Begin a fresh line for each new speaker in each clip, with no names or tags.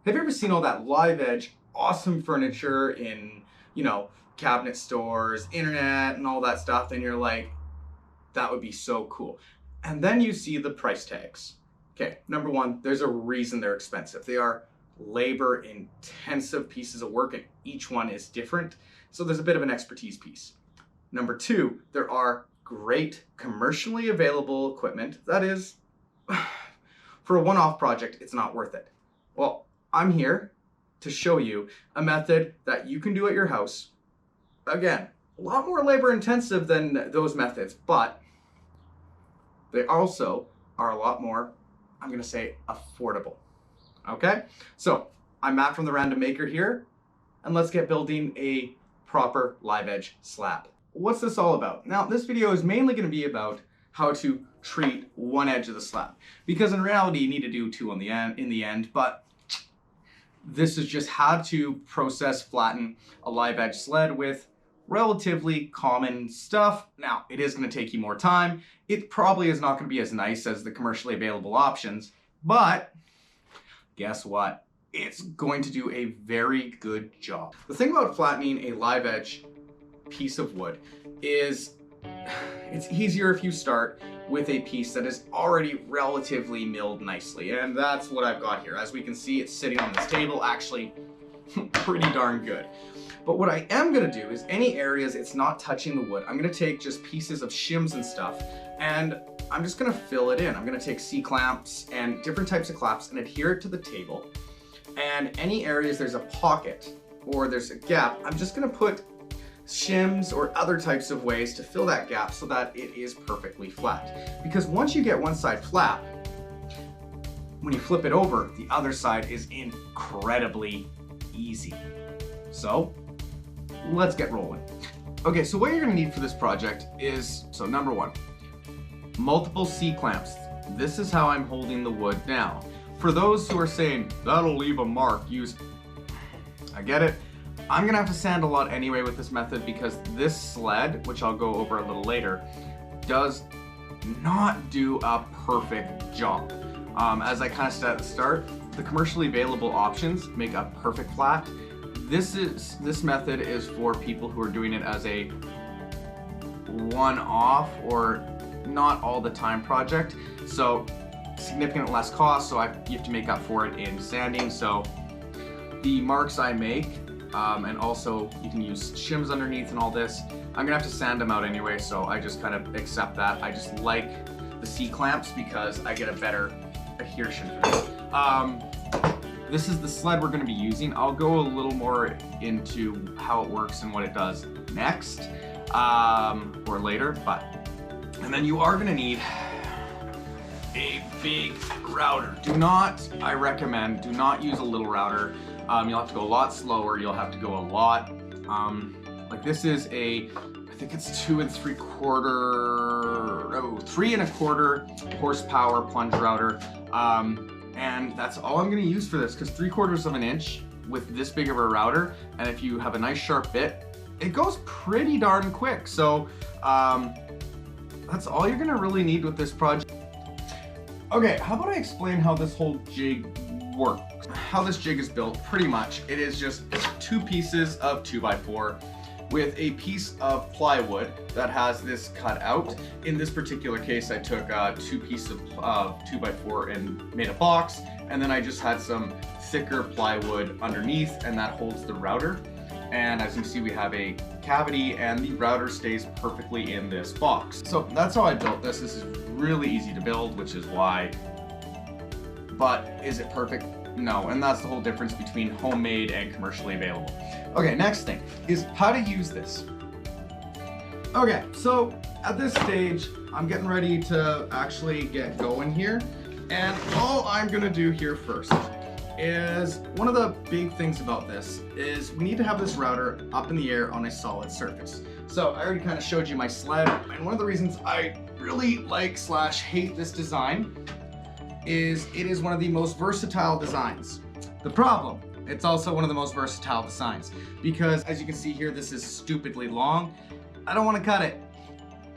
Have you ever seen all that live edge, awesome furniture in, cabinet stores, internet, and all that stuff, and you're like, that would be so cool. And then you see the price tags. Okay, number one, there's a reason they're expensive. They are labor intensive pieces of work, and each one is different. So there's a bit of an expertise piece. Number two, there are great commercially available equipment that is, for a one-off project, it's not worth it. Well, I'm here to show you a method that you can do at your house. Again, a lot more labor intensive than those methods, but they also are a lot more, I'm gonna say, affordable. Okay? So I'm Matt from the Random Maker here, and let's get building a proper live edge slab. What's this all about? Now, this video is mainly gonna be about how to treat one edge of the slab, because in reality you need to do two in the end, but this is just how to process flatten a live edge sled with relatively common stuff. Now, it is going to take you more time. It probably is not going to be as nice as the commercially available options, but guess what? It's going to do a very good job. The thing about flattening a live edge piece of wood is it's easier if you start with a piece that is already relatively milled nicely, and that's what I've got here. As we can see, it's sitting on this table, actually pretty darn good. But what I am gonna do is any areas it's not touching the wood, I'm gonna take just pieces of shims and stuff, and I'm just gonna fill it in. I'm gonna take C-clamps and different types of clamps and adhere it to the table. And any areas there's a pocket or there's a gap, I'm just gonna put shims or other types of ways to fill that gap so that it is perfectly flat. Because once you get one side flat, when you flip it over, the other side is incredibly easy. So let's get rolling. Okay, so what you're gonna need for this project is, so number one, multiple C-clamps. This is how I'm holding the wood now. For those who are saying, that'll leave a mark, I get it. I'm gonna have to sand a lot anyway with this method because this sled, which I'll go over a little later, does not do a perfect job. As I kind of said at the start, the commercially available options make a perfect flat. This method is for people who are doing it as a one-off or not all the time project. So significant less cost, so you have to make up for it in sanding. So the marks I make, and also you can use shims underneath and all this, I'm gonna have to sand them out anyway, so I just kind of accept that. I just like the C-clamps because I get a better adhesion for this. This is the sled we're gonna be using. I'll go a little more into how it works and what it does next, or later, and then you are gonna need a big router. I recommend, do not use a little router. You'll have to go a lot slower. You'll have to go a lot, like this is I think it's 3 1/4 horsepower plunge router. And that's all I'm gonna use for this, because 3/4 of an inch with this big of a router, and if you have a nice sharp bit, it goes pretty darn quick. So that's all you're gonna really need with this project. Okay, how about I explain how this whole jig works? How this jig is built, pretty much, it is just 2 pieces of 2x4 with a piece of plywood that has this cut out. In this particular case, I took 2 pieces of 2x4 and made a box, and then I just had some thicker plywood underneath, and that holds the router. And as you see, we have a cavity, and the router stays perfectly in this box. So that's how I built this. This is really easy to build, which is why. But is it perfect? No, and that's the whole difference between homemade and commercially available. Okay, next thing is how to use this. Okay, so at this stage, I'm getting ready to actually get going here. And all I'm gonna do here first is, one of the big things about this is we need to have this router up in the air on a solid surface. So I already kind of showed you my sled, and one of the reasons I really like / hate this design is it is one of the most versatile designs. The problem, it's also one of the most versatile designs, because as you can see here, this is stupidly long. I don't want to cut it.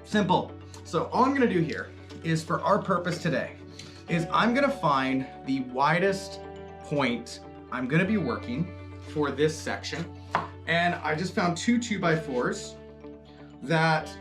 Simple. So all I'm going to do here is, for our purpose today, is I'm going to find the widest point I'm gonna be working for this section, and I just found two 2x4s that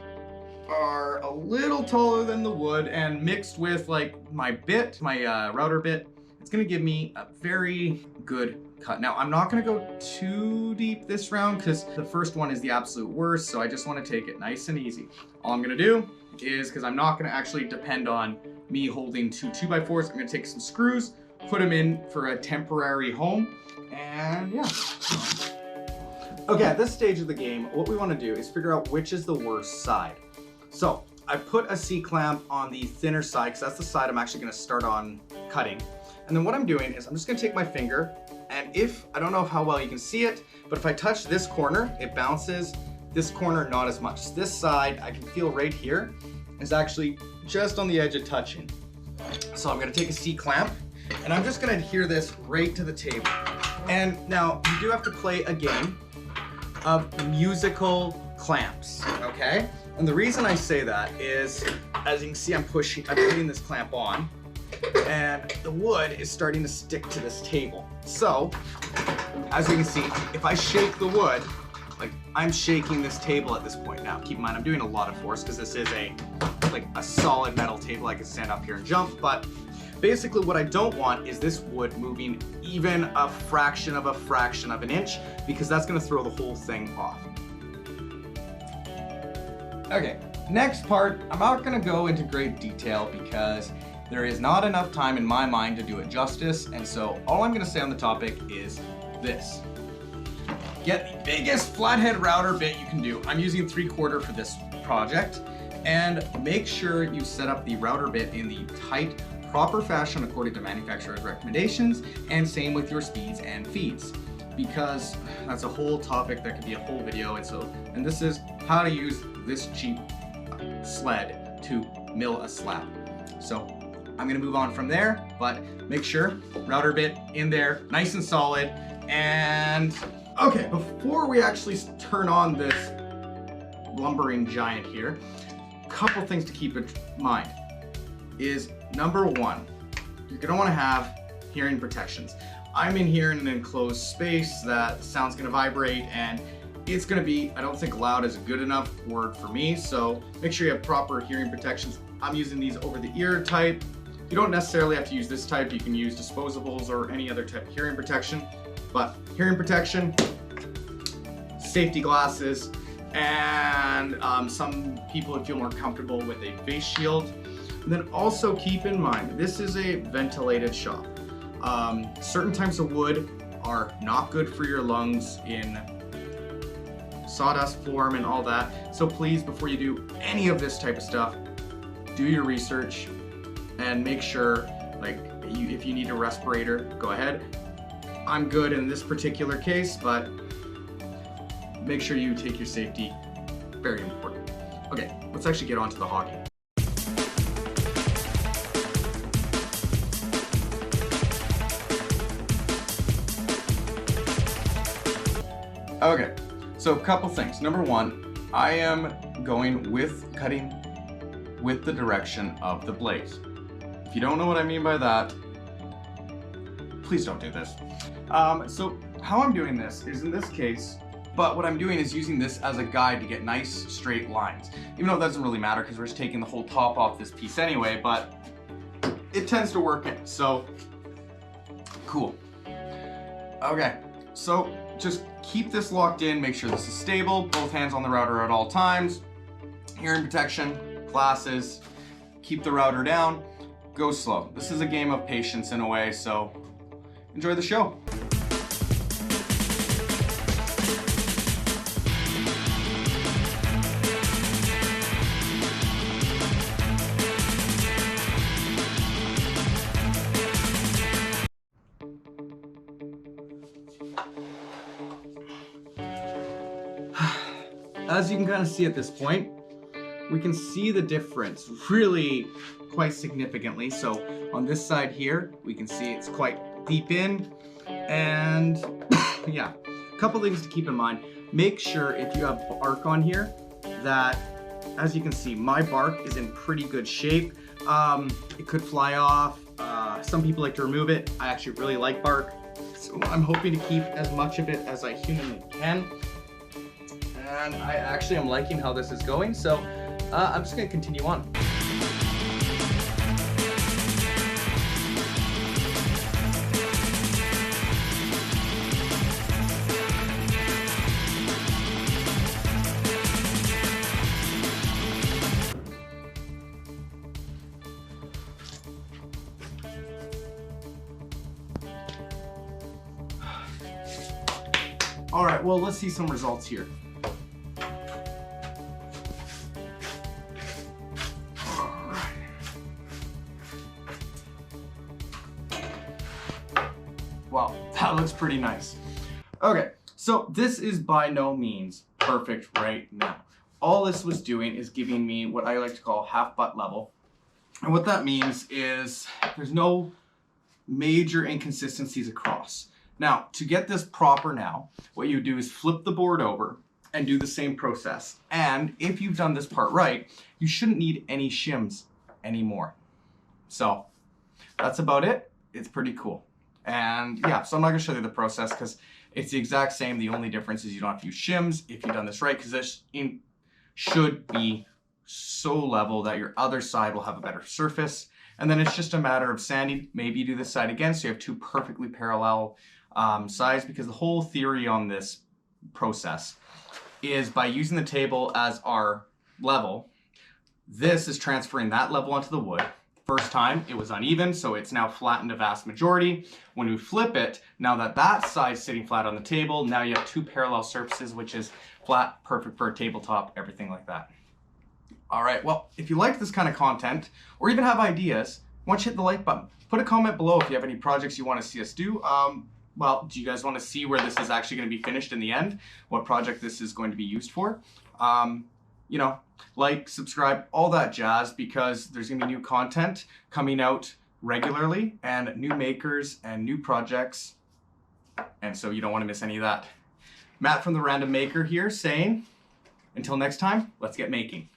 are a little taller than the wood, and mixed with like my bit, my router bit, it's gonna give me a very good cut. Now, I'm not gonna go too deep this round because the first one is the absolute worst, so I just wanna take it nice and easy. All I'm gonna do is, because I'm not gonna actually depend on me holding two 2x4s, I'm gonna take some screws, put them in for a temporary home, and yeah. Okay, at this stage of the game, what we wanna do is figure out which is the worst side. So, I put a C-clamp on the thinner side, because that's the side I'm actually gonna start on cutting. And then what I'm doing is I'm just gonna take my finger, and if, I don't know how well you can see it, but if I touch this corner, it bounces. This corner, not as much. This side, I can feel right here, is actually just on the edge of touching. So I'm gonna take a C-clamp, and I'm just gonna adhere this right to the table. And now, you do have to play a game of musical clamps, okay? And the reason I say that is, as you can see, I'm putting this clamp on, and the wood is starting to stick to this table. So, as you can see, if I shake the wood, like I'm shaking this table at this point. Now, keep in mind, I'm doing a lot of force because this is like a solid metal table. I can stand up here and jump, but basically what I don't want is this wood moving even a fraction of an inch, because that's gonna throw the whole thing off. Okay, next part, I'm not gonna go into great detail because there is not enough time in my mind to do it justice, and so all I'm gonna say on the topic is this. Get the biggest flathead router bit you can do. I'm using 3/4 for this project, and make sure you set up the router bit in the tight, proper fashion according to manufacturer's recommendations, and same with your speeds and feeds, because that's a whole topic that could be a whole video. And this is how to use this cheap sled to mill a slab. So I'm gonna move on from there, but make sure router bit in there, nice and solid. And okay, before we actually turn on this lumbering giant here, a couple things to keep in mind is, number one, you're gonna wanna have hearing protections. I'm in here in an enclosed space that the sound's gonna vibrate, and it's gonna be, I don't think loud is a good enough word for me, so make sure you have proper hearing protections. I'm using these over the ear type. You don't necessarily have to use this type. You can use disposables or any other type of hearing protection, but hearing protection, safety glasses, and some people would feel more comfortable with a face shield. And then also keep in mind, this is a ventilated shop. Certain types of wood are not good for your lungs in sawdust form and all that. So please, before you do any of this type of stuff, do your research and make sure, like, if you need a respirator, go ahead. I'm good in this particular case, but make sure you take your safety, very important. Okay, let's actually get on to the hockey. Okay, so a couple things. Number one, I am going with cutting with the direction of the blades. If you don't know what I mean by that, please don't do this. So how I'm doing this is in this case, but what I'm doing is using this as a guide to get nice straight lines. Even though it doesn't really matter because we're just taking the whole top off this piece anyway, but it tends to work in, so cool. Okay, so just keep this locked in, make sure this is stable, both hands on the router at all times, hearing protection, glasses, keep the router down, go slow. This is a game of patience in a way, so enjoy the show. As you can kind of see at this point, we can see the difference really quite significantly. So on this side here, we can see it's quite deep in, and yeah, a couple things to keep in mind. Make sure if you have bark on here that, as you can see, my bark is in pretty good shape. It could fly off. Some people like to remove it. I actually really like bark. So I'm hoping to keep as much of it as I humanly can. And I actually am liking how this is going, so I'm just gonna continue on. All right, well, let's see some results here. Wow, that looks pretty nice. Okay, so this is by no means perfect right now. All this was doing is giving me what I like to call half butt level. And what that means is there's no major inconsistencies across. Now, to get this proper now, what you do is flip the board over and do the same process. And if you've done this part right, you shouldn't need any shims anymore. So that's about it. It's pretty cool. And yeah, so I'm not gonna show you the process because it's the exact same. The only difference is you don't have to use shims if you've done this right, because this should be so level that your other side will have a better surface. And then it's just a matter of sanding. Maybe you do this side again so you have two perfectly parallel sides, because the whole theory on this process is by using the table as our level, this is transferring that level onto the wood. First time it was uneven, so it's now flattened a vast majority. When we flip it, now that that side's sitting flat on the table, now you have two parallel surfaces, which is flat, perfect for a tabletop, everything like that. All right, well, if you like this kind of content or even have ideas, why don't you hit the like button? Put a comment below if you have any projects you want to see us do. Well, do you guys want to see where this is actually going to be finished in the end? What project this is going to be used for? You know, like, subscribe, all that jazz, because there's going to be new content coming out regularly and new makers and new projects. And so you don't want to miss any of that. Matt from the Random Maker here saying, until next time, let's get making.